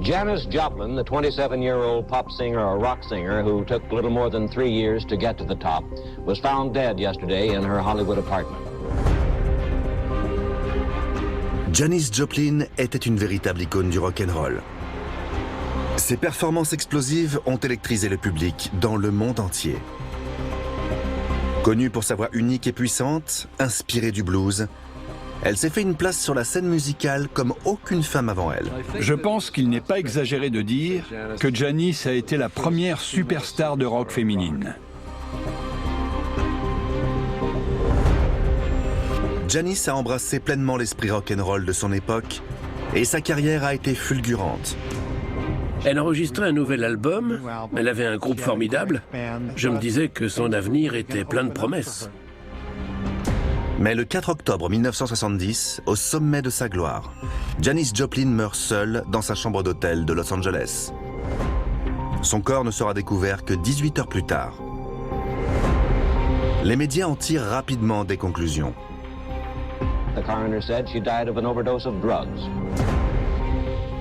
Janis Joplin, the 27-year-old pop singer or rock singer who took little more than 3 years to get to the top, was found dead yesterday in her Hollywood apartment. Janis Joplin était une véritable icône du rock'n'roll. Ses performances explosives ont électrisé le public dans le monde entier. Connue pour sa voix unique et puissante, inspirée du blues, elle s'est fait une place sur la scène musicale comme aucune femme avant elle. Je pense qu'il n'est pas exagéré de dire que Janis a été la première superstar de rock féminine. Janis a embrassé pleinement l'esprit rock'n'roll de son époque et sa carrière a été fulgurante. Elle enregistrait un nouvel album, elle avait un groupe formidable. Je me disais que son avenir était plein de promesses. Mais le 4 octobre 1970, au sommet de sa gloire, Janis Joplin meurt seule dans sa chambre d'hôtel de Los Angeles. Son corps ne sera découvert que 18 heures plus tard. Les médias en tirent rapidement des conclusions. The coroner said she died of an overdose of drugs.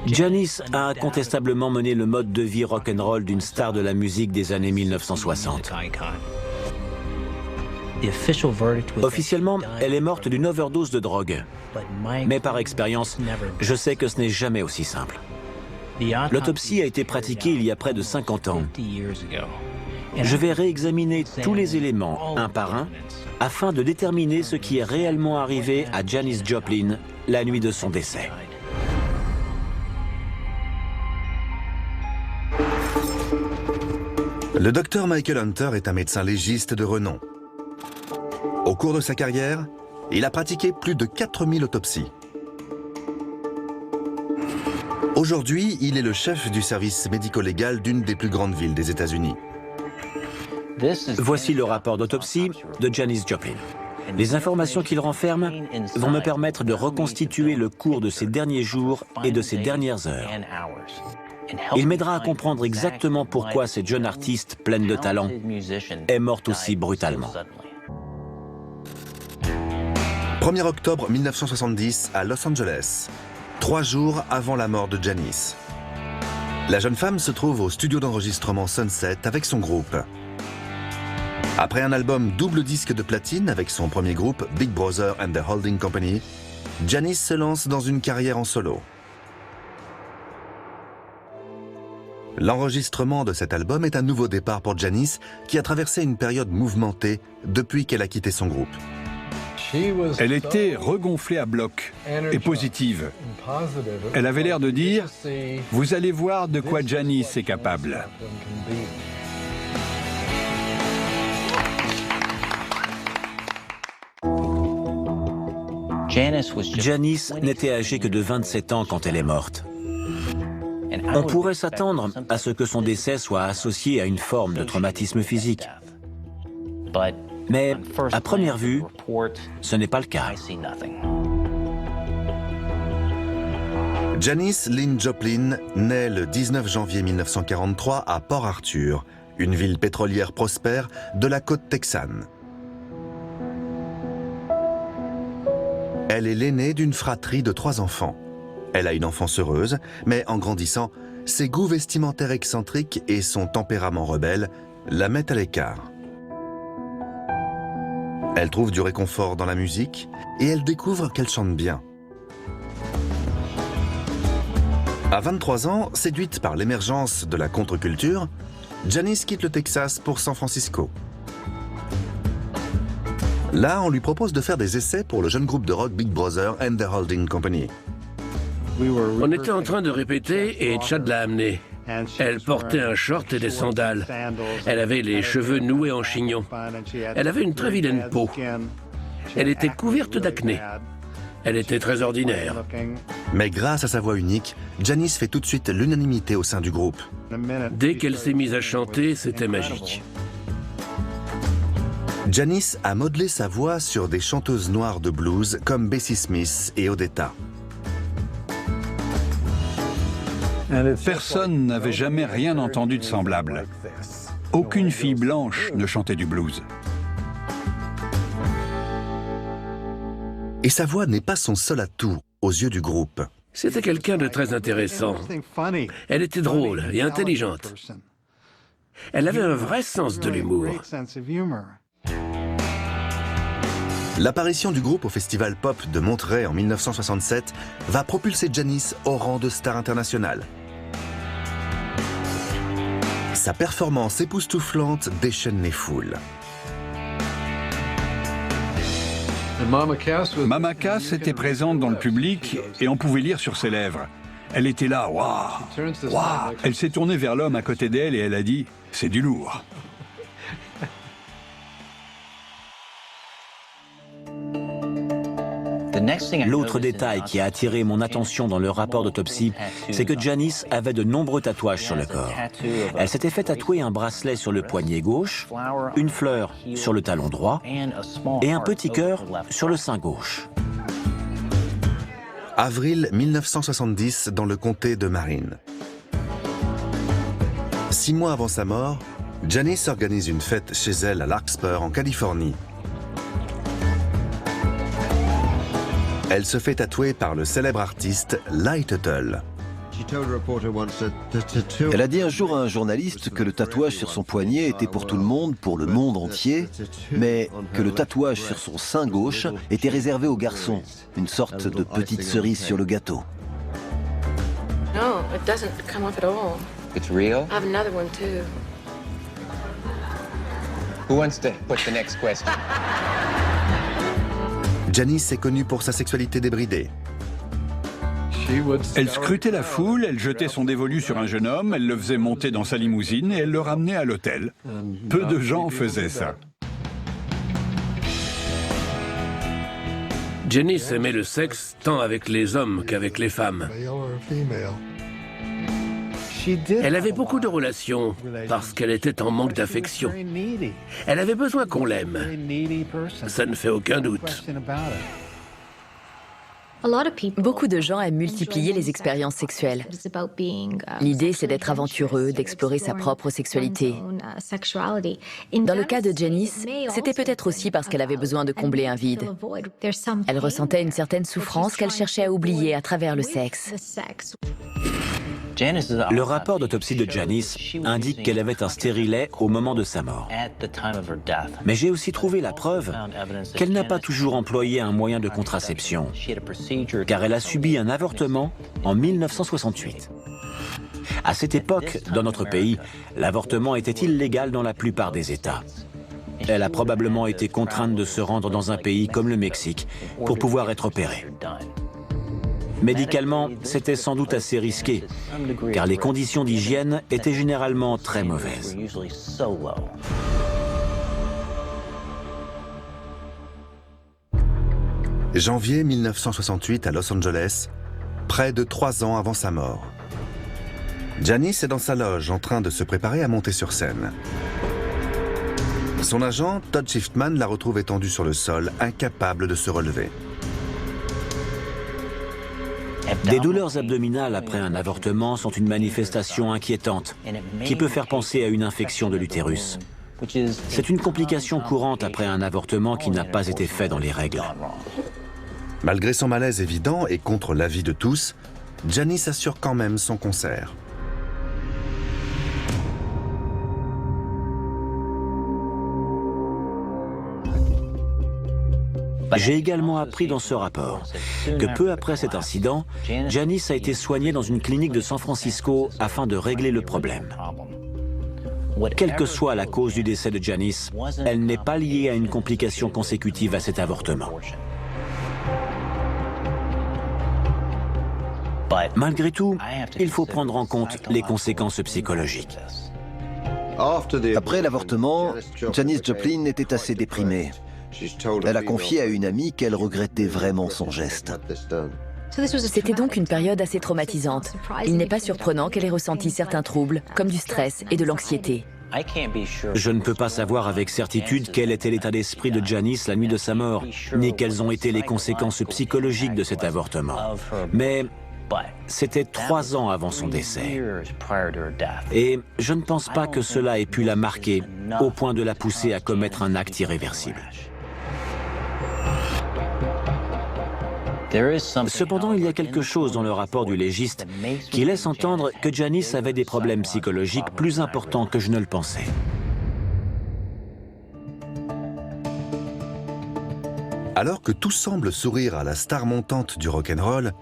Janis a incontestablement mené le mode de vie rock'n'roll d'une star de la musique des années 1960. Officiellement, elle est morte d'une overdose de drogue. Mais par expérience, je sais que ce n'est jamais aussi simple. L'autopsie a été pratiquée il y a près de 50 ans. Je vais réexaminer tous les éléments, un par un, afin de déterminer ce qui est réellement arrivé à Janis Joplin la nuit de son décès. Le docteur Michael Hunter est un médecin légiste de renom. Au cours de sa carrière, il a pratiqué plus de 4000 autopsies. Aujourd'hui, il est le chef du service médico-légal d'une des plus grandes villes des États-Unis. Voici le rapport d'autopsie de Janis Joplin. Les informations qu'il renferme vont me permettre de reconstituer le cours de ses derniers jours et de ses dernières heures. Il m'aidera à comprendre exactement pourquoi cette jeune artiste pleine de talent est morte aussi brutalement. 1er octobre 1970 à Los Angeles, 3 jours avant la mort de Janis. La jeune femme se trouve au studio d'enregistrement Sunset avec son groupe. Après un album double disque de platine avec son premier groupe Big Brother and the Holding Company, Janis se lance dans une carrière en solo. L'enregistrement de cet album est un nouveau départ pour Janis, qui a traversé une période mouvementée depuis qu'elle a quitté son groupe. Elle était regonflée à bloc et positive. Elle avait l'air de dire « Vous allez voir de quoi Janis est capable ». Janis n'était âgée que de 27 ans quand elle est morte. On pourrait s'attendre à ce que son décès soit associé à une forme de traumatisme physique. Mais, à première vue, ce n'est pas le cas. Janis Lynn Joplin naît le 19 janvier 1943 à Port Arthur, une ville pétrolière prospère de la côte texane. Elle est l'aînée d'une fratrie de 3 enfants. Elle a une enfance heureuse, mais en grandissant, ses goûts vestimentaires excentriques et son tempérament rebelle la mettent à l'écart. Elle trouve du réconfort dans la musique et elle découvre qu'elle chante bien. À 23 ans, séduite par l'émergence de la contre-culture, Janis quitte le Texas pour San Francisco. Là, on lui propose de faire des essais pour le jeune groupe de rock Big Brother and the Holding Company. On était en train de répéter et Chad l'a amenée. Elle portait un short et des sandales. Elle avait les cheveux noués en chignon. Elle avait une très vilaine peau. Elle était couverte d'acné. Elle était très ordinaire. Mais grâce à sa voix unique, Janis fait tout de suite l'unanimité au sein du groupe. Dès qu'elle s'est mise à chanter, c'était magique. Janis a modelé sa voix sur des chanteuses noires de blues comme Bessie Smith et Odetta. Personne n'avait jamais rien entendu de semblable. Aucune fille blanche ne chantait du blues. Et sa voix n'est pas son seul atout aux yeux du groupe. C'était quelqu'un de très intéressant. Elle était drôle et intelligente. Elle avait un vrai sens de l'humour. L'apparition du groupe au Festival Pop de Monterey en 1967 va propulser Janis au rang de star internationale. Sa performance époustouflante déchaîne les foules. Mama Cass était présente dans le public et on pouvait lire sur ses lèvres. Elle était là, waouh, waouh. Elle s'est tournée vers l'homme à côté d'elle et elle a dit, c'est du lourd. L'autre détail qui a attiré mon attention dans le rapport d'autopsie, c'est que Janis avait de nombreux tatouages sur le corps. Elle s'était fait tatouer un bracelet sur le poignet gauche, une fleur sur le talon droit et un petit cœur sur le sein gauche. Avril 1970 dans le comté de Marin. 6 mois avant sa mort, Janis organise une fête chez elle à Larkspur en Californie. Elle se fait tatouer par le célèbre artiste Ly Tuttle. Elle a dit un jour à un journaliste que le tatouage sur son poignet était pour tout le monde entier, mais que le tatouage sur son sein gauche était réservé aux garçons, une sorte de petite cerise sur le gâteau. No, it doesn't come off at all. It's real? I have another one too. Who wants to put the next question? Janis est connue pour sa sexualité débridée. Elle scrutait la foule, elle jetait son dévolu sur un jeune homme, elle le faisait monter dans sa limousine et elle le ramenait à l'hôtel. Peu de gens faisaient ça. Janis aimait le sexe tant avec les hommes qu'avec les femmes. Elle avait beaucoup de relations parce qu'elle était en manque d'affection. Elle avait besoin qu'on l'aime. Ça ne fait aucun doute. Beaucoup de gens aiment multiplier les expériences sexuelles. L'idée, c'est d'être aventureux, d'explorer sa propre sexualité. Dans le cas de Janis, c'était peut-être aussi parce qu'elle avait besoin de combler un vide. Elle ressentait une certaine souffrance qu'elle cherchait à oublier à travers le sexe. Le rapport d'autopsie de Janis indique qu'elle avait un stérilet au moment de sa mort. Mais j'ai aussi trouvé la preuve qu'elle n'a pas toujours employé un moyen de contraception, car elle a subi un avortement en 1968. À cette époque, dans notre pays, l'avortement était illégal dans la plupart des États. Elle a probablement été contrainte de se rendre dans un pays comme le Mexique pour pouvoir être opérée. Médicalement, c'était sans doute assez risqué, car les conditions d'hygiène étaient généralement très mauvaises. Janvier 1968 à Los Angeles, près de 3 ans avant sa mort. Janis est dans sa loge en train de se préparer à monter sur scène. Son agent, Todd Shiftman, la retrouve étendue sur le sol, incapable de se relever. Des douleurs abdominales après un avortement sont une manifestation inquiétante qui peut faire penser à une infection de l'utérus. C'est une complication courante après un avortement qui n'a pas été fait dans les règles. Malgré son malaise évident et contre l'avis de tous, Janis assure quand même son concert. J'ai également appris dans ce rapport que peu après cet incident, Janis a été soignée dans une clinique de San Francisco afin de régler le problème. Quelle que soit la cause du décès de Janis, elle n'est pas liée à une complication consécutive à cet avortement. Malgré tout, il faut prendre en compte les conséquences psychologiques. Après l'avortement, Janis Joplin était assez déprimée. Elle a confié à une amie qu'elle regrettait vraiment son geste. C'était donc une période assez traumatisante. Il n'est pas surprenant qu'elle ait ressenti certains troubles, comme du stress et de l'anxiété. Je ne peux pas savoir avec certitude quel était l'état d'esprit de Janis la nuit de sa mort, ni quelles ont été les conséquences psychologiques de cet avortement. Mais c'était 3 ans avant son décès. Et je ne pense pas que cela ait pu la marquer au point de la pousser à commettre un acte irréversible. Cependant, il y a quelque chose dans le rapport du légiste qui laisse entendre que Janis avait des problèmes psychologiques plus importants que je ne le pensais. Alors que tout semble sourire à la star montante du rock'n'roll,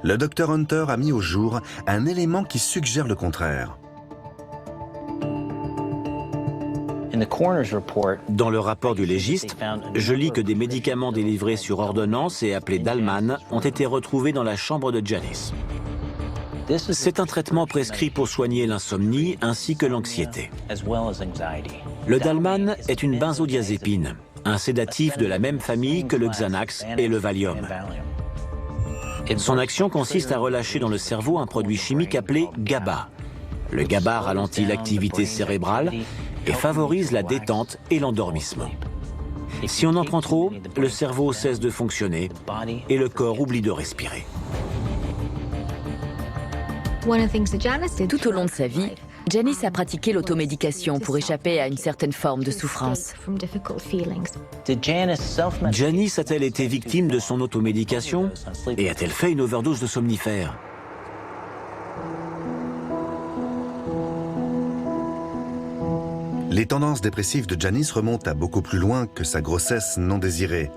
le Dr Hunter a mis au jour un élément qui suggère le contraire. Dans le rapport du légiste, je lis que des médicaments délivrés sur ordonnance et appelés Dalman ont été retrouvés dans la chambre de Janis. C'est un traitement prescrit pour soigner l'insomnie ainsi que l'anxiété. Le Dalman est une benzodiazépine, un sédatif de la même famille que le Xanax et le Valium. Son action consiste à relâcher dans le cerveau un produit chimique appelé GABA. Le GABA ralentit l'activité cérébrale et favorise la détente et l'endormissement. Si on en prend trop, le cerveau cesse de fonctionner et le corps oublie de respirer. Tout au long de sa vie, Janis a pratiqué l'automédication pour échapper à une certaine forme de souffrance. Janis a-t-elle été victime de son automédication et a-t-elle fait une overdose de somnifères? Les tendances dépressives de Janis remontent à beaucoup plus loin que sa grossesse non désirée.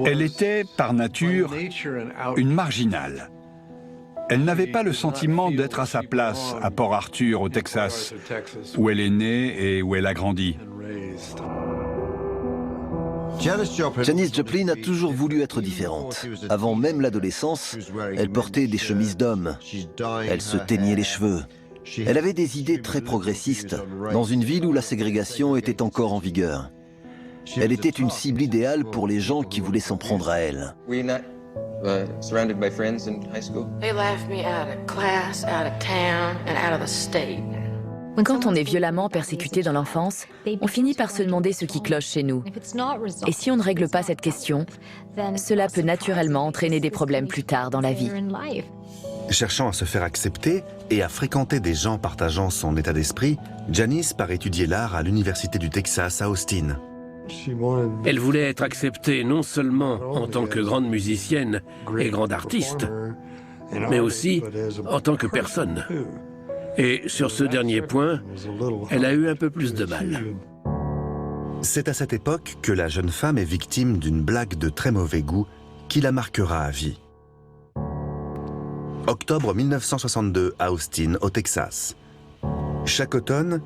Elle était, par nature, une marginale. Elle n'avait pas le sentiment d'être à sa place à Port Arthur, au Texas, où elle est née et où elle a grandi. Janis Joplin a toujours voulu être différente. Avant même l'adolescence, elle portait des chemises d'homme. Elle se teignait les cheveux. Elle avait des idées très progressistes, dans une ville où la ségrégation était encore en vigueur. Elle était une cible idéale pour les gens qui voulaient s'en prendre à elle. Surrounded by friends in high school? They laughed me out of class, out of town, and out of the state. Quand on est violemment persécuté dans l'enfance, on finit par se demander ce qui cloche chez nous. Et si on ne règle pas cette question, cela peut naturellement entraîner des problèmes plus tard dans la vie. Cherchant à se faire accepter et à fréquenter des gens partageant son état d'esprit, Janis part étudier l'art à l'Université du Texas à Austin. Elle voulait être acceptée non seulement en tant que grande musicienne et grande artiste, mais aussi en tant que personne. Et sur ce dernier point, elle a eu un peu plus de mal. C'est à cette époque que la jeune femme est victime d'une blague de très mauvais goût qui la marquera à vie. Octobre 1962 à Austin, au Texas. Chaque automne,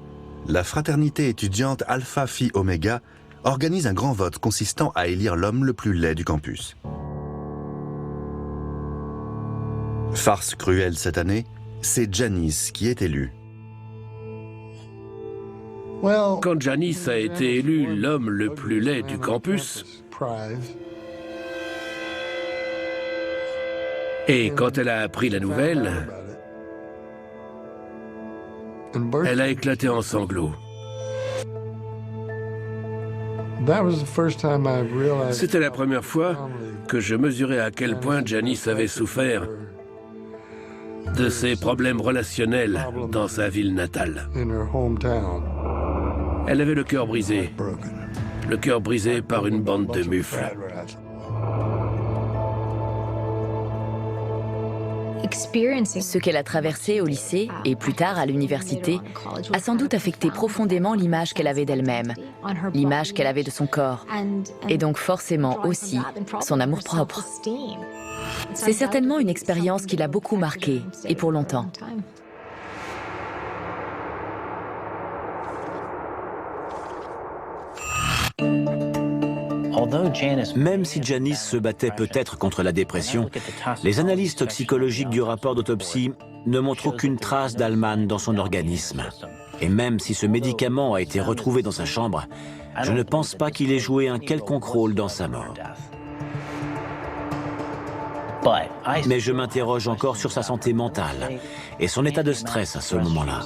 la fraternité étudiante Alpha Phi Omega organise un grand vote consistant à élire l'homme le plus laid du campus. Farce cruelle cette année, c'est Janis qui est élue. Quand Janis a été élu l'homme le plus laid du campus, et quand elle a appris la nouvelle, elle a éclaté en sanglots. C'était la première fois que je mesurais à quel point Janis avait souffert de ses problèmes relationnels dans sa ville natale. Elle avait le cœur brisé par une bande de mufles. Ce qu'elle a traversé au lycée et plus tard à l'université a sans doute affecté profondément l'image qu'elle avait d'elle-même, l'image qu'elle avait de son corps, et donc forcément aussi son amour-propre. C'est certainement une expérience qui l'a beaucoup marquée, et pour longtemps. Même si Janis se battait peut-être contre la dépression, les analyses toxicologiques du rapport d'autopsie ne montrent aucune trace d'Alman dans son organisme. Et même si ce médicament a été retrouvé dans sa chambre, je ne pense pas qu'il ait joué un quelconque rôle dans sa mort. Mais je m'interroge encore sur sa santé mentale et son état de stress à ce moment-là.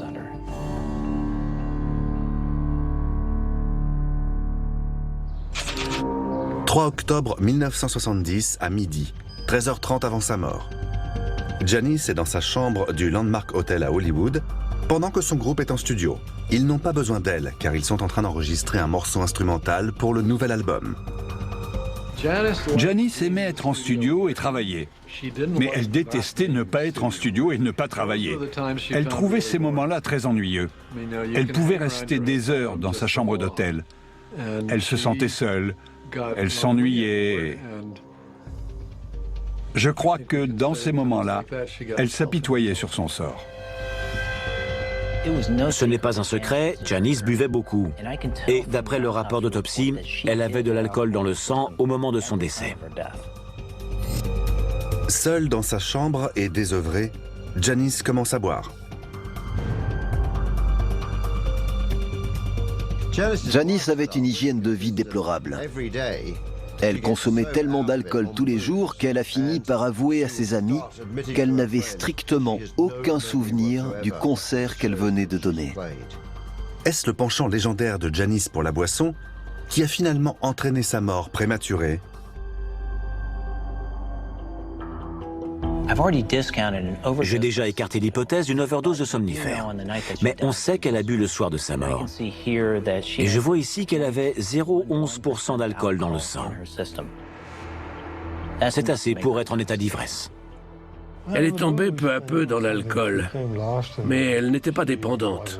« 3 octobre 1970 à midi, 13h30 avant sa mort. Janis est dans sa chambre du Landmark Hotel à Hollywood, pendant que son groupe est en studio. Ils n'ont pas besoin d'elle, car ils sont en train d'enregistrer un morceau instrumental pour le nouvel album. Janice aimait être en studio et travailler. Mais elle détestait ne pas être en studio et ne pas travailler. Elle trouvait ces moments-là très ennuyeux. Elle pouvait rester des heures dans sa chambre d'hôtel. Elle se sentait seule. Elle s'ennuyait. Je crois que dans ces moments-là, elle s'apitoyait sur son sort. Ce n'est pas un secret, Janice buvait beaucoup. Et d'après le rapport d'autopsie, elle avait de l'alcool dans le sang au moment de son décès. Seule dans sa chambre et désœuvrée, Janice commence à boire. Janice avait une hygiène de vie déplorable. Elle consommait tellement d'alcool tous les jours qu'elle a fini par avouer à ses amis qu'elle n'avait strictement aucun souvenir du concert qu'elle venait de donner. Est-ce le penchant légendaire de Janice pour la boisson qui a finalement entraîné sa mort prématurée? J'ai déjà écarté l'hypothèse d'une overdose de somnifères. Mais on sait qu'elle a bu le soir de sa mort. Et je vois ici qu'elle avait 0,11% d'alcool dans le sang. C'est assez pour être en état d'ivresse. Elle est tombée peu à peu dans l'alcool, mais elle n'était pas dépendante.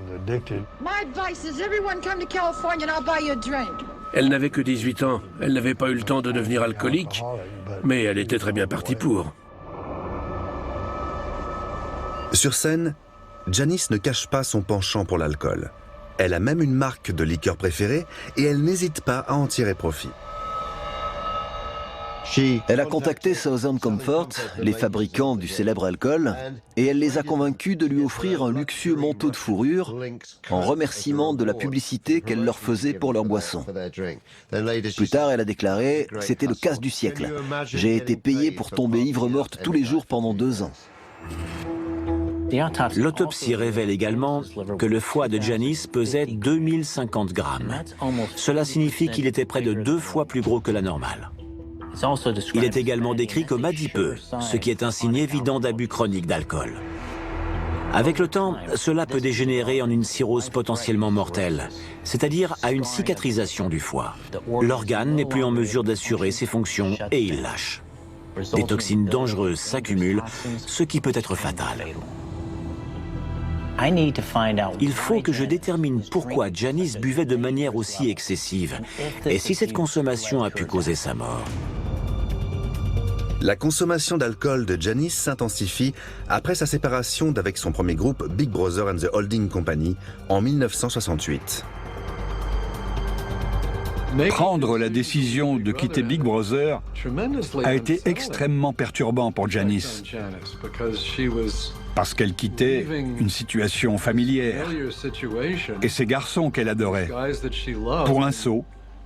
Elle n'avait que 18 ans, elle n'avait pas eu le temps de devenir alcoolique, mais elle était très bien partie pour. Sur scène, Janice ne cache pas son penchant pour l'alcool. Elle a même une marque de liqueur préférée et elle n'hésite pas à en tirer profit. Elle a contacté Southern Comfort, les fabricants du célèbre alcool, et elle les a convaincus de lui offrir un luxueux manteau de fourrure en remerciement de la publicité qu'elle leur faisait pour leur boisson. Plus tard, elle a déclaré « C'était le casse du siècle. J'ai été payée pour tomber ivre-morte tous les jours pendant 2 ans. » L'autopsie révèle également que le foie de Janice pesait 2050 grammes. Cela signifie qu'il était près de 2 fois plus gros que la normale. Il est également décrit comme adipeux, ce qui est un signe évident d'abus chronique d'alcool. Avec le temps, cela peut dégénérer en une cirrhose potentiellement mortelle, c'est-à-dire à une cicatrisation du foie. L'organe n'est plus en mesure d'assurer ses fonctions et il lâche. Des toxines dangereuses s'accumulent, ce qui peut être fatal. Il faut que je détermine pourquoi Janice buvait de manière aussi excessive et si cette consommation a pu causer sa mort. La consommation d'alcool de Janice s'intensifie après sa séparation d'avec son premier groupe Big Brother and the Holding Company en 1968. Prendre la décision de quitter Big Brother a été extrêmement perturbant pour Janice, parce qu'elle quittait une situation familière et ces garçons qu'elle adorait pour un saut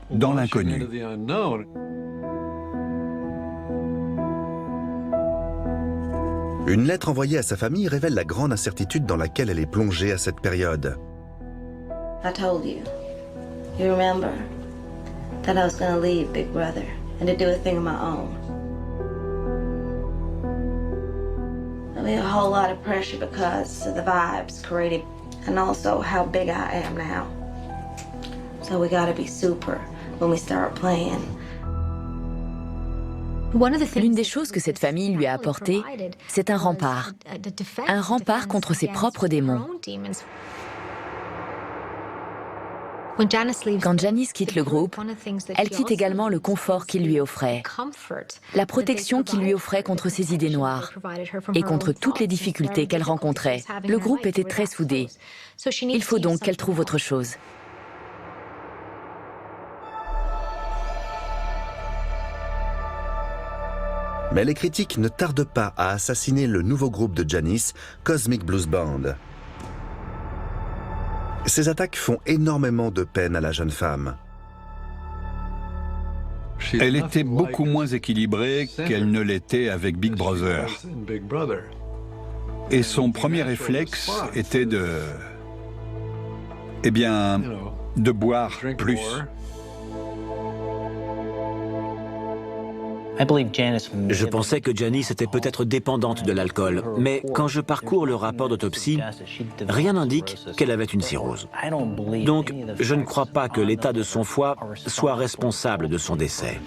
dans l'inconnu. Une lettre envoyée à sa famille révèle la grande incertitude dans laquelle elle est plongée à cette période. I told you. You remember that I was going to leave Big Brother and to do a thing of my own. There'll be a whole lot of pressure because of the vibes created and also how big I am now. So we got to be super when we start playing. L'une des choses que cette famille lui a apporté, c'est un rempart contre ses propres démons. Quand Janice quitte le groupe, elle quitte également le confort qu'il lui offrait, la protection qu'il lui offrait contre ses idées noires et contre toutes les difficultés qu'elle rencontrait. Le groupe était très soudé. Il faut donc qu'elle trouve autre chose. Mais les critiques ne tardent pas à assassiner le nouveau groupe de Janice, Cosmic Blues Band. Ces attaques font énormément de peine à la jeune femme. Elle était beaucoup moins équilibrée qu'elle ne l'était avec Big Brother. Et son premier réflexe était de boire plus. Je pensais que Janice était peut-être dépendante de l'alcool, mais quand je parcours le rapport d'autopsie, rien n'indique qu'elle avait une cirrhose. Donc, je ne crois pas que l'état de son foie soit responsable de son décès.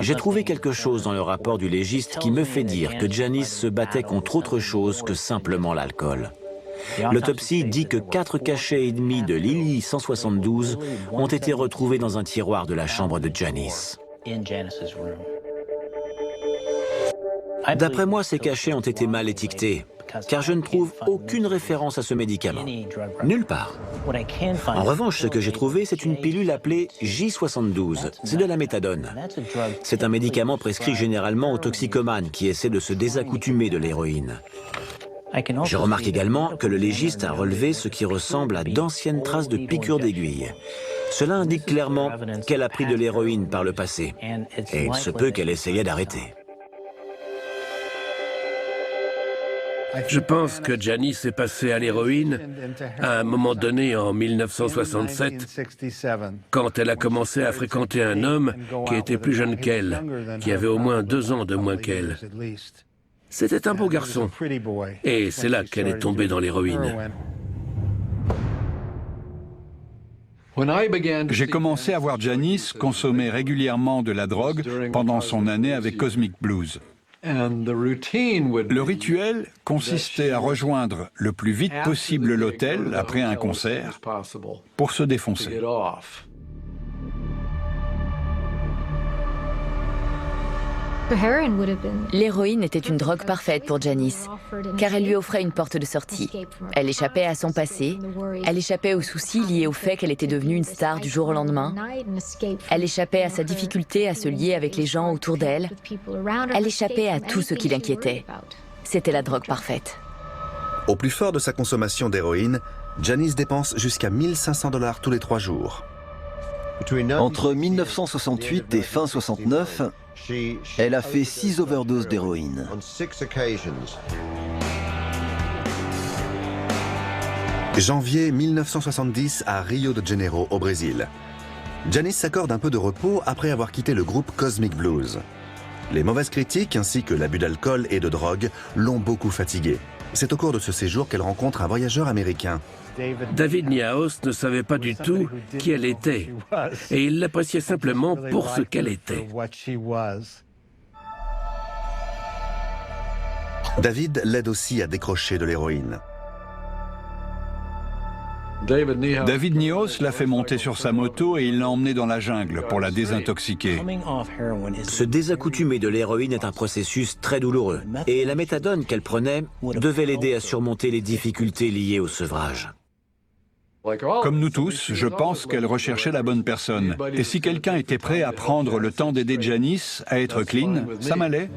J'ai trouvé quelque chose dans le rapport du légiste qui me fait dire que Janice se battait contre autre chose que simplement l'alcool. L'autopsie dit que 4 cachets et demi de Lily 172 ont été retrouvés dans un tiroir de la chambre de Janice. D'après moi, ces cachets ont été mal étiquetés, car je ne trouve aucune référence à ce médicament. Nulle part. En revanche, ce que j'ai trouvé, c'est une pilule appelée J72. C'est de la méthadone. C'est un médicament prescrit généralement aux toxicomanes qui essaient de se désaccoutumer de l'héroïne. Je remarque également que le légiste a relevé ce qui ressemble à d'anciennes traces de piqûres d'aiguille. Cela indique clairement qu'elle a pris de l'héroïne par le passé, et il se peut qu'elle essayait d'arrêter. Je pense que Janice est passée à l'héroïne à un moment donné en 1967, quand elle a commencé à fréquenter un homme qui était plus jeune qu'elle, qui avait au moins 2 ans de moins qu'elle. C'était un beau garçon, et c'est là qu'elle est tombée dans l'héroïne. J'ai commencé à voir Janice consommer régulièrement de la drogue pendant son année avec Cosmic Blues. Le rituel consistait à rejoindre le plus vite possible l'hôtel après un concert pour se défoncer. L'héroïne était une drogue parfaite pour Janice, car elle lui offrait une porte de sortie. Elle échappait à son passé, elle échappait aux soucis liés au fait qu'elle était devenue une star du jour au lendemain, elle échappait à sa difficulté à se lier avec les gens autour d'elle, elle échappait à tout ce qui l'inquiétait. C'était la drogue parfaite. Au plus fort de sa consommation d'héroïne, Janice dépense jusqu'à 1 500 $ tous les 3 jours. Entre 1968 et fin 69, elle a fait 6 overdoses d'héroïne. Janvier 1970 à Rio de Janeiro, au Brésil. Janice s'accorde un peu de repos après avoir quitté le groupe Cosmic Blues. Les mauvaises critiques ainsi que l'abus d'alcool et de drogue l'ont beaucoup fatiguée. C'est au cours de ce séjour qu'elle rencontre un voyageur américain. David Niaos ne savait pas du tout qui elle était, et il l'appréciait simplement pour ce qu'elle était. David l'aide aussi à décrocher de l'héroïne. David Niaos l'a fait monter sur sa moto et il l'a emmené dans la jungle pour la désintoxiquer. Se désaccoutumer de l'héroïne est un processus très douloureux, et la méthadone qu'elle prenait devait l'aider à surmonter les difficultés liées au sevrage. Comme nous tous, je pense qu'elle recherchait la bonne personne. Et si quelqu'un était prêt à prendre le temps d'aider Janice à être clean, ça m'allait.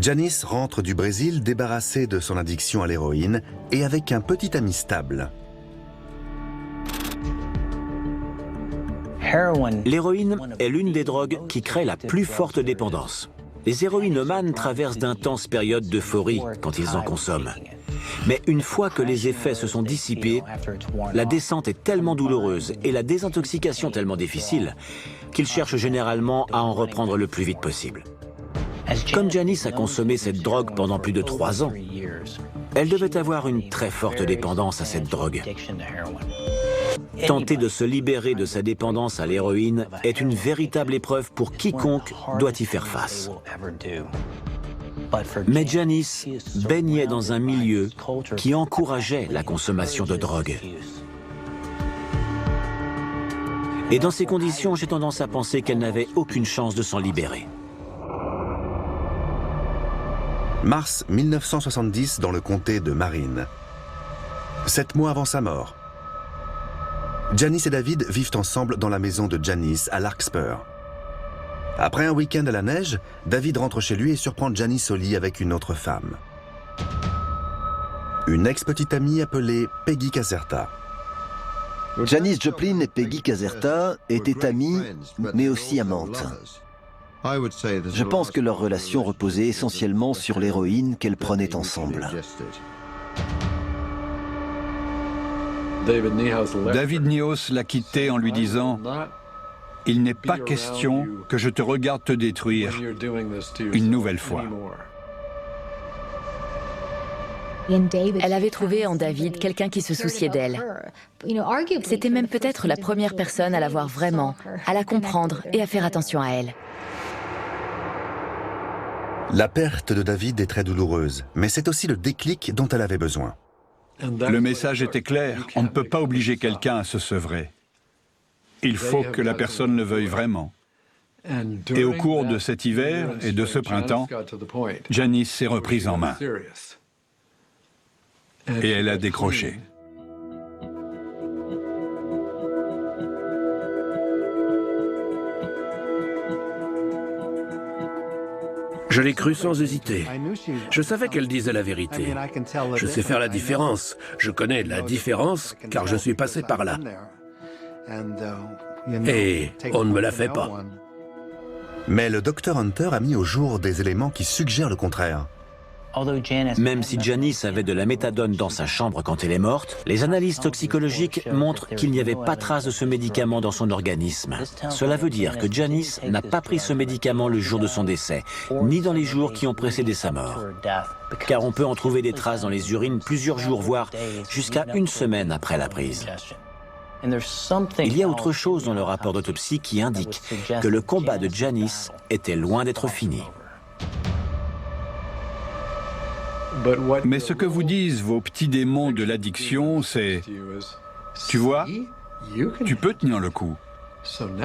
Janice rentre du Brésil débarrassée de son addiction à l'héroïne et avec un petit ami stable. L'héroïne est l'une des drogues qui crée la plus forte dépendance. Les héroïnomanes traversent d'intenses périodes d'euphorie quand ils en consomment. Mais une fois que les effets se sont dissipés, la descente est tellement douloureuse et la désintoxication tellement difficile qu'ils cherchent généralement à en reprendre le plus vite possible. Comme Janice a consommé cette drogue pendant plus de 3 ans, elle devait avoir une très forte dépendance à cette drogue. Tenter de se libérer de sa dépendance à l'héroïne est une véritable épreuve pour quiconque doit y faire face. Mais Janice baignait dans un milieu qui encourageait la consommation de drogue. Et dans ces conditions, j'ai tendance à penser qu'elle n'avait aucune chance de s'en libérer. Mars 1970 dans le comté de Marin. 7 mois avant sa mort. Janice et David vivent ensemble dans la maison de Janice à Larkspur. Après un week-end à la neige, David rentre chez lui et surprend Janice au lit avec une autre femme. Une ex-petite amie appelée Peggy Caserta. Janis Joplin et Peggy Caserta étaient amies, mais aussi amantes. Je pense que leur relation reposait essentiellement sur l'héroïne qu'elles prenaient ensemble. David Niaos l'a quitté en lui disant « Il n'est pas question que je te regarde te détruire une nouvelle fois. » Elle avait trouvé en David quelqu'un qui se souciait d'elle. C'était même peut-être la première personne à la voir vraiment, à la comprendre et à faire attention à elle. La perte de David est très douloureuse, mais c'est aussi le déclic dont elle avait besoin. Le message était clair, on ne peut pas obliger quelqu'un à se sevrer. Il faut que la personne le veuille vraiment. Et au cours de cet hiver et de ce printemps, Janice s'est reprise en main. Et elle a décroché. Je l'ai cru sans hésiter. Je savais qu'elle disait la vérité. Je sais faire la différence. Je connais la différence car je suis passé par là. Et on ne me la fait pas. Mais le docteur Hunter a mis au jour des éléments qui suggèrent le contraire. Même si Janice avait de la méthadone dans sa chambre quand elle est morte, les analyses toxicologiques montrent qu'il n'y avait pas trace de ce médicament dans son organisme. Cela veut dire que Janice n'a pas pris ce médicament le jour de son décès, ni dans les jours qui ont précédé sa mort. Car on peut en trouver des traces dans les urines plusieurs jours, voire jusqu'à une semaine après la prise. Il y a autre chose dans le rapport d'autopsie qui indique que le combat de Janice était loin d'être fini. Mais ce que vous disent vos petits démons de l'addiction, c'est... Tu vois, tu peux tenir le coup.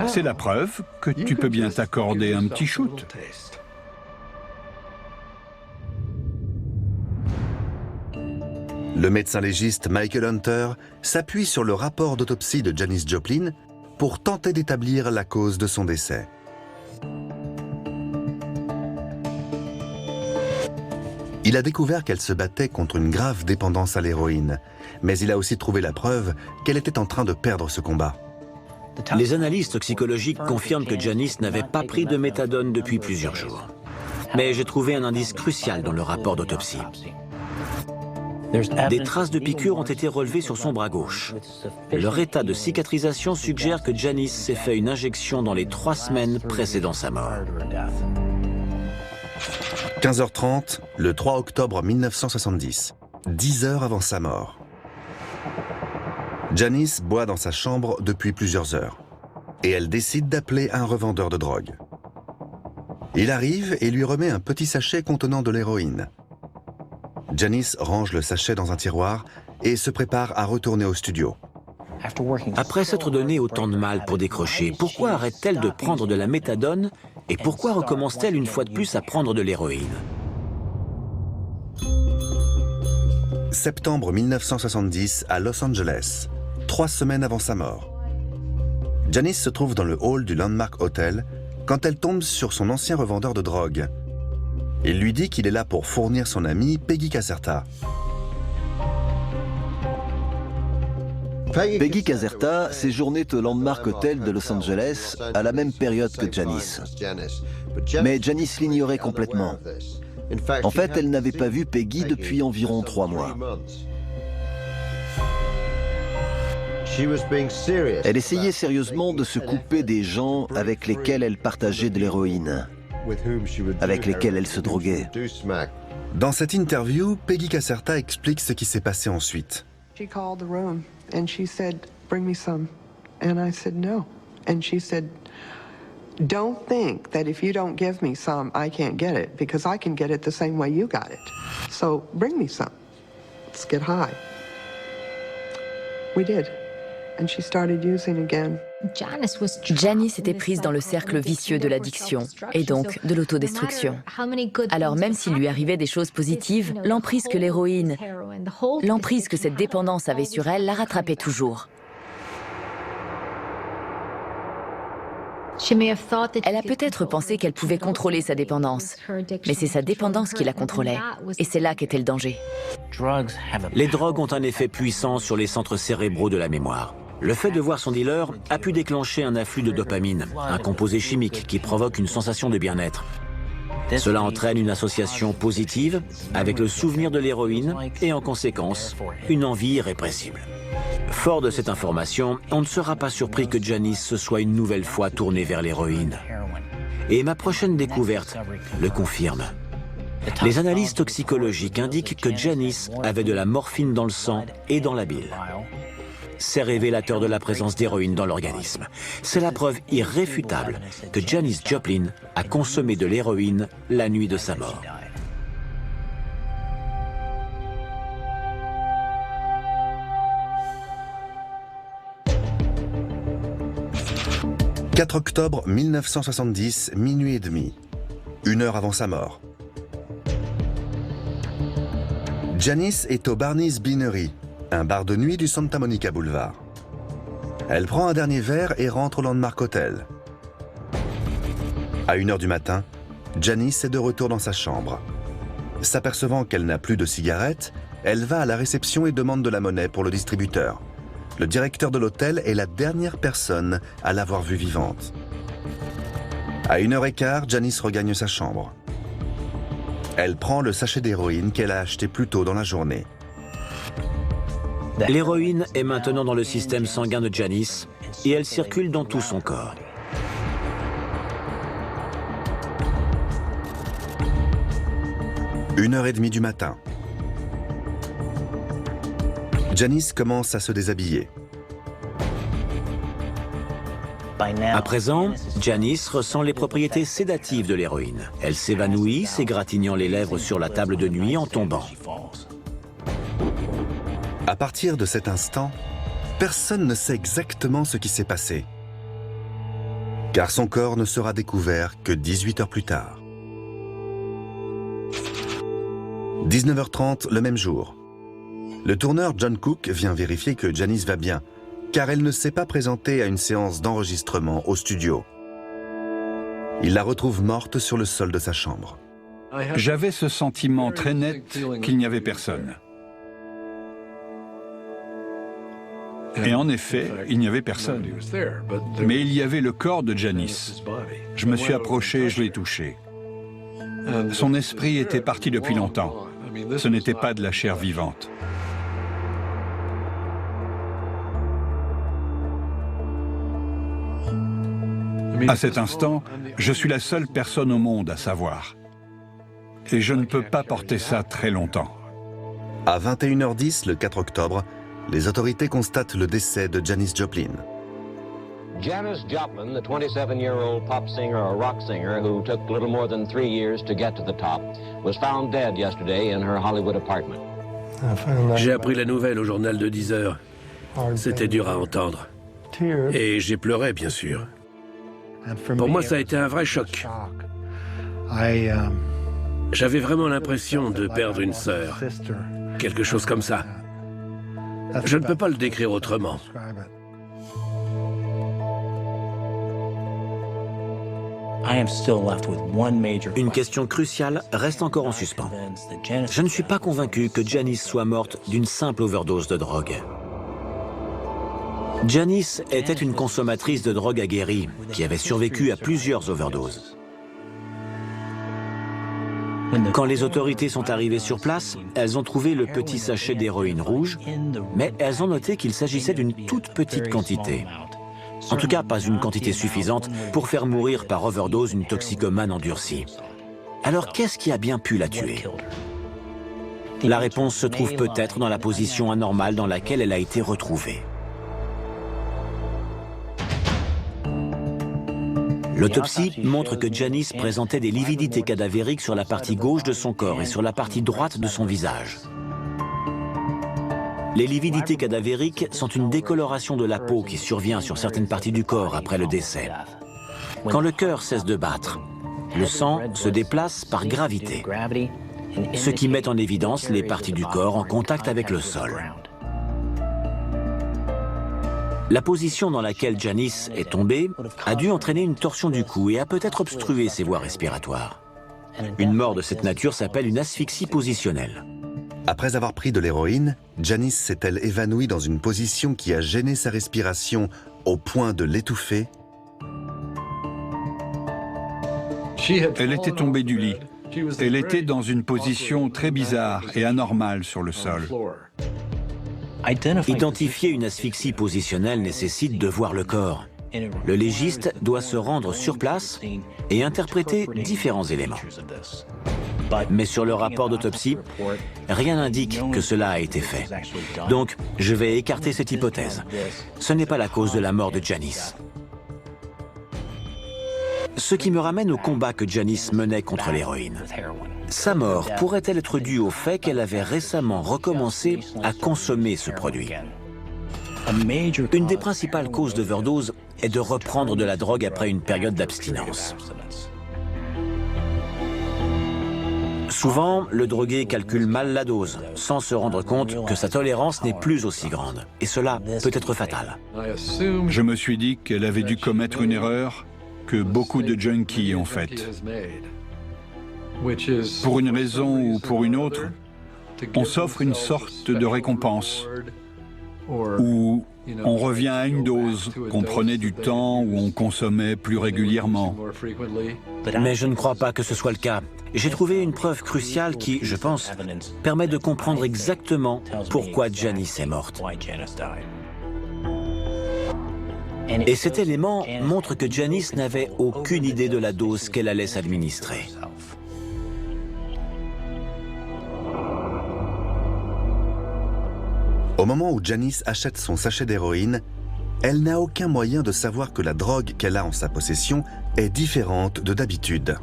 C'est la preuve que tu peux bien t'accorder un petit shoot. Le médecin légiste Michael Hunter s'appuie sur le rapport d'autopsie de Janis Joplin pour tenter d'établir la cause de son décès. Il a découvert qu'elle se battait contre une grave dépendance à l'héroïne, mais il a aussi trouvé la preuve qu'elle était en train de perdre ce combat. Les analyses toxicologiques confirment que Janice n'avait pas pris de méthadone depuis plusieurs jours. Mais j'ai trouvé un indice crucial dans le rapport d'autopsie. Des traces de piqûres ont été relevées sur son bras gauche. Leur état de cicatrisation suggère que Janice s'est fait une injection dans les 3 semaines précédant sa mort. 15h30, le 3 octobre 1970, 10 heures avant sa mort. Janice boit dans sa chambre depuis plusieurs heures et elle décide d'appeler un revendeur de drogue. Il arrive et lui remet un petit sachet contenant de l'héroïne. Janice range le sachet dans un tiroir et se prépare à retourner au studio. Après s'être donné autant de mal pour décrocher, pourquoi arrête-t-elle de prendre de la méthadone et pourquoi recommence-t-elle une fois de plus à prendre de l'héroïne? Septembre 1970 à Los Angeles, 3 semaines avant sa mort. Janice se trouve dans le hall du Landmark Hotel quand elle tombe sur son ancien revendeur de drogue. Il lui dit qu'il est là pour fournir son amie Peggy Caserta. Peggy Caserta séjournait au Landmark Hotel de Los Angeles à la même période que Janice. Mais Janice l'ignorait complètement. En fait, elle n'avait pas vu Peggy depuis environ 3 mois. Elle essayait sérieusement de se couper des gens avec lesquels elle partageait de l'héroïne, avec lesquels elle se droguait. Dans cette interview, Peggy Caserta explique ce qui s'est passé ensuite. She called the room and she said, "Bring me some." And I said, "No." And she said, "Don't think that if you don't give me some, I can't get it, because I can get it the same way you got it. So bring me some. Let's get high." We did. And she started using again. Janice était prise dans le cercle vicieux de l'addiction et donc de l'autodestruction. Alors même s'il lui arrivait des choses positives, l'emprise que l'héroïne, l'emprise que cette dépendance avait sur elle la rattrapait toujours. Elle a peut-être pensé qu'elle pouvait contrôler sa dépendance, mais c'est sa dépendance qui la contrôlait, et c'est là qu'était le danger. Les drogues ont un effet puissant sur les centres cérébraux de la mémoire. Le fait de voir son dealer a pu déclencher un afflux de dopamine, un composé chimique qui provoque une sensation de bien-être. Cela entraîne une association positive avec le souvenir de l'héroïne et en conséquence, une envie irrépressible. Fort de cette information, on ne sera pas surpris que Janice se soit une nouvelle fois tournée vers l'héroïne. Et ma prochaine découverte le confirme. Les analyses toxicologiques indiquent que Janice avait de la morphine dans le sang et dans la bile. C'est révélateur de la présence d'héroïne dans l'organisme. C'est la preuve irréfutable que Janis Joplin a consommé de l'héroïne la nuit de sa mort. « 4 octobre 1970, minuit et demi, 1 heure avant sa mort. Janice est au Barney's Beanery, un bar de nuit du Santa Monica Boulevard. Elle prend un dernier verre et rentre au Landmark Hotel. À 1 heure du matin, Janice est de retour dans sa chambre. S'apercevant qu'elle n'a plus de cigarettes, elle va à la réception et demande de la monnaie pour le distributeur. Le directeur de l'hôtel est la dernière personne à l'avoir vue vivante. À 1h15, Janice regagne sa chambre. Elle prend le sachet d'héroïne qu'elle a acheté plus tôt dans la journée. L'héroïne est maintenant dans le système sanguin de Janice et elle circule dans tout son corps. Une heure et demie du matin. Janice commence à se déshabiller. À présent, Janice ressent les propriétés sédatives de l'héroïne. Elle s'évanouit, s'égratignant les lèvres sur la table de nuit en tombant. À partir de cet instant, personne ne sait exactement ce qui s'est passé. Car son corps ne sera découvert que 18 heures plus tard. 19h30 le même jour. Le tourneur John Cook vient vérifier que Janice va bien, car elle ne s'est pas présentée à une séance d'enregistrement au studio. Il la retrouve morte sur le sol de sa chambre. J'avais ce sentiment très net qu'il n'y avait personne. Et en effet, il n'y avait personne. Mais il y avait le corps de Janice. Je me suis approché, je l'ai touché. Son esprit était parti depuis longtemps. Ce n'était pas de la chair vivante. À cet instant, je suis la seule personne au monde à savoir. Et je ne peux pas porter ça très longtemps. À 21h10, le 4 octobre, les autorités constatent le décès de Janis Joplin. Janis Joplin, the 27-year-old pop singer or rock singer who took little more than 3 years to get to the top, was found dead yesterday in her Hollywood apartment. J'ai appris la nouvelle au journal de 10 heures. C'était dur à entendre. Et j'ai pleuré, bien sûr. Pour moi, ça a été un vrai choc. J'avais vraiment l'impression de perdre une sœur. Quelque chose comme ça. Je ne peux pas le décrire autrement. Une question cruciale reste encore en suspens. Je ne suis pas convaincu que Janice soit morte d'une simple overdose de drogue. Janice était une consommatrice de drogue aguerrie qui avait survécu à plusieurs overdoses. Quand les autorités sont arrivées sur place, elles ont trouvé le petit sachet d'héroïne rouge, mais elles ont noté qu'il s'agissait d'une toute petite quantité. En tout cas, pas une quantité suffisante pour faire mourir par overdose une toxicomane endurcie. Alors, qu'est-ce qui a bien pu la tuer? La réponse se trouve peut-être dans la position anormale dans laquelle elle a été retrouvée. L'autopsie montre que Janice présentait des lividités cadavériques sur la partie gauche de son corps et sur la partie droite de son visage. Les lividités cadavériques sont une décoloration de la peau qui survient sur certaines parties du corps après le décès. Quand le cœur cesse de battre, le sang se déplace par gravité, ce qui met en évidence les parties du corps en contact avec le sol. La position dans laquelle Janice est tombée a dû entraîner une torsion du cou et a peut-être obstrué ses voies respiratoires. Une mort de cette nature s'appelle une asphyxie positionnelle. Après avoir pris de l'héroïne, Janice s'est-elle évanouie dans une position qui a gêné sa respiration au point de l'étouffer? Elle était tombée du lit. Elle était dans une position très bizarre et anormale sur le sol. Identifier une asphyxie positionnelle nécessite de voir le corps. Le légiste doit se rendre sur place et interpréter différents éléments. Mais sur le rapport d'autopsie, rien n'indique que cela a été fait. Donc, je vais écarter cette hypothèse. Ce n'est pas la cause de la mort de Janice. Ce qui me ramène au combat que Janice menait contre l'héroïne. Sa mort pourrait-elle être due au fait qu'elle avait récemment recommencé à consommer ce produit? Une des principales causes d'overdose est de reprendre de la drogue après une période d'abstinence. Souvent, le drogué calcule mal la dose, sans se rendre compte que sa tolérance n'est plus aussi grande. Et cela peut être fatal. Je me suis dit qu'elle avait dû commettre une erreur que beaucoup de junkies ont faite. Pour une raison ou pour une autre, on s'offre une sorte de récompense, où on revient à une dose qu'on prenait du temps où on consommait plus régulièrement. Mais je ne crois pas que ce soit le cas. J'ai trouvé une preuve cruciale qui, je pense, permet de comprendre exactement pourquoi Janice est morte. Et cet élément montre que Janice n'avait aucune idée de la dose qu'elle allait s'administrer. Au moment où Janice achète son sachet d'héroïne, elle n'a aucun moyen de savoir que la drogue qu'elle a en sa possession est différente de d'habitude.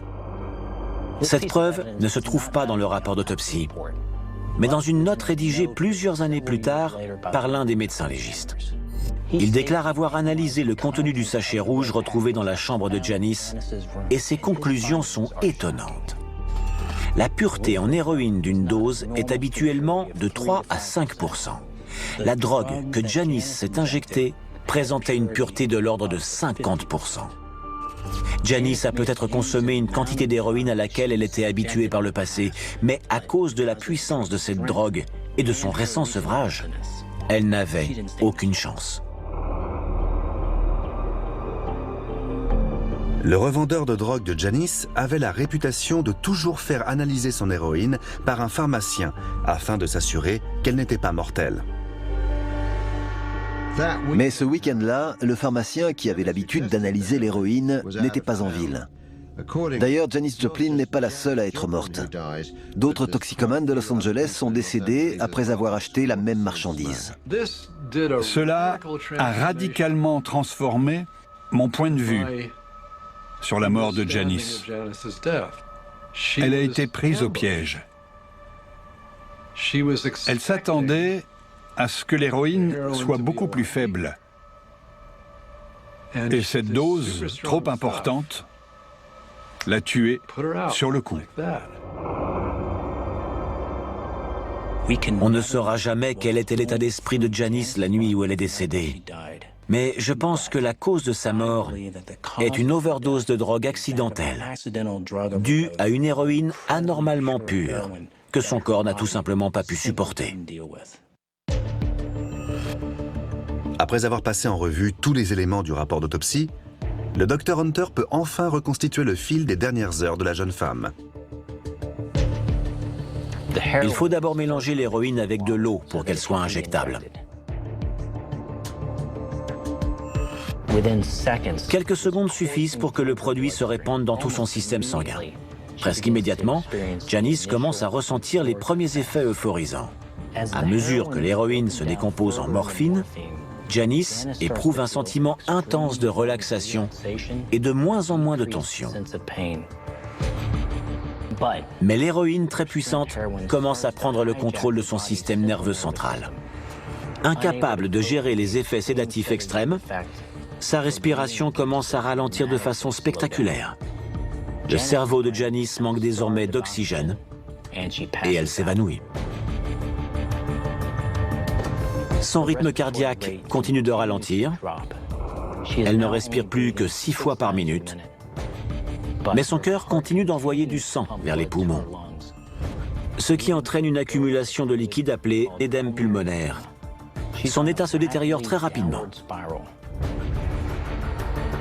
Cette preuve ne se trouve pas dans le rapport d'autopsie, mais dans une note rédigée plusieurs années plus tard par l'un des médecins légistes. Il déclare avoir analysé le contenu du sachet rouge retrouvé dans la chambre de Janice et ses conclusions sont étonnantes. La pureté en héroïne d'une dose est habituellement de 3 à 5%. La drogue que Janice s'est injectée présentait une pureté de l'ordre de 50%. Janice a peut-être consommé une quantité d'héroïne à laquelle elle était habituée par le passé, mais à cause de la puissance de cette drogue et de son récent sevrage, elle n'avait aucune chance. Le revendeur de drogue de Janice avait la réputation de toujours faire analyser son héroïne par un pharmacien afin de s'assurer qu'elle n'était pas mortelle. Mais ce week-end-là, le pharmacien qui avait l'habitude d'analyser l'héroïne n'était pas en ville. D'ailleurs, Janis Joplin n'est pas la seule à être morte. D'autres toxicomanes de Los Angeles sont décédés après avoir acheté la même marchandise. Cela a radicalement transformé mon point de vue sur la mort de Janice. Elle a été prise au piège. Elle s'attendait à ce que l'héroïne soit beaucoup plus faible. Et cette dose, trop importante, l'a tuée sur le coup. On ne saura jamais quel était l'état d'esprit de Janice la nuit où elle est décédée. Mais je pense que la cause de sa mort est une overdose de drogue accidentelle, due à une héroïne anormalement pure, que son corps n'a tout simplement pas pu supporter. Après avoir passé en revue tous les éléments du rapport d'autopsie, le Dr Hunter peut enfin reconstituer le fil des dernières heures de la jeune femme. Il faut d'abord mélanger l'héroïne avec de l'eau pour qu'elle soit injectable. Quelques secondes suffisent pour que le produit se répande dans tout son système sanguin. Presque immédiatement, Janice commence à ressentir les premiers effets euphorisants. À mesure que l'héroïne se décompose en morphine, Janice éprouve un sentiment intense de relaxation et de moins en moins de tension. Mais l'héroïne très puissante commence à prendre le contrôle de son système nerveux central. Incapable de gérer les effets sédatifs extrêmes, sa respiration commence à ralentir de façon spectaculaire. Le cerveau de Janice manque désormais d'oxygène et elle s'évanouit. Son rythme cardiaque continue de ralentir. Elle ne respire plus que 6 fois par minute. Mais son cœur continue d'envoyer du sang vers les poumons, ce qui entraîne une accumulation de liquide appelé édème pulmonaire. Son état se détériore très rapidement.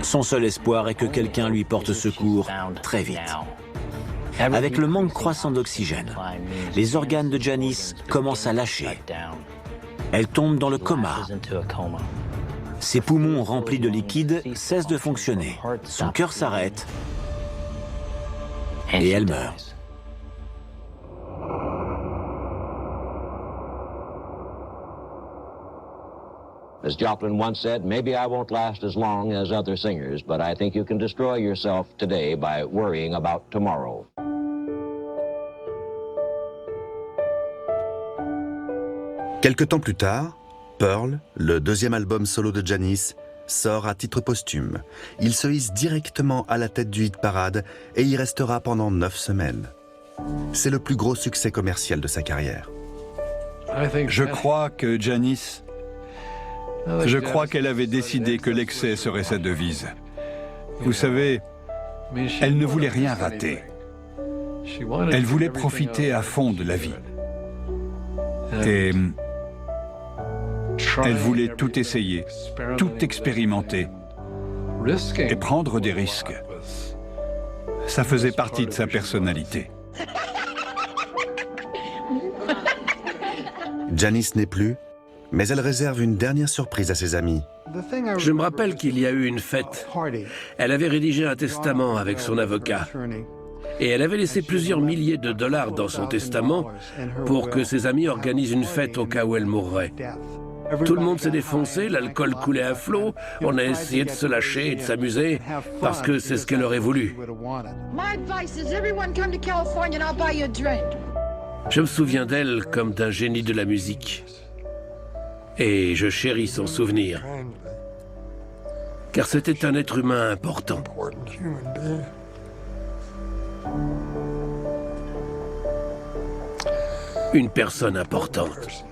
Son seul espoir est que quelqu'un lui porte secours très vite. Avec le manque croissant d'oxygène, les organes de Janice commencent à lâcher. Elle tombe dans le coma. Ses poumons remplis de liquide cessent de fonctionner. Son cœur s'arrête et elle meurt. As Joplin once said, maybe I won't last as long as other singers, but I think you can destroy yourself today by worrying about tomorrow. Quelque temps plus tard, Pearl, le deuxième album solo de Janis, sort à titre posthume. Il se hisse directement à la tête du hit parade et y restera pendant 9 semaines. C'est le plus gros succès commercial de sa carrière. Je crois que Janis... Je crois qu'elle avait décidé que l'excès serait sa devise. Vous savez, elle ne voulait rien rater. Elle voulait profiter à fond de la vie. Et elle voulait tout essayer, tout expérimenter et prendre des risques. Ça faisait partie de sa personnalité. Janis n'est plus, mais elle réserve une dernière surprise à ses amis. Je me rappelle qu'il y a eu une fête. Elle avait rédigé un testament avec son avocat. Et elle avait laissé plusieurs milliers de dollars dans son testament pour que ses amis organisent une fête au cas où elle mourrait. Tout le monde s'est défoncé, l'alcool coulait à flot, on a essayé de se lâcher et de s'amuser parce que c'est ce qu'elle aurait voulu. Je me souviens d'elle comme d'un génie de la musique. Et je chéris son souvenir. Car c'était un être humain important. Une personne importante.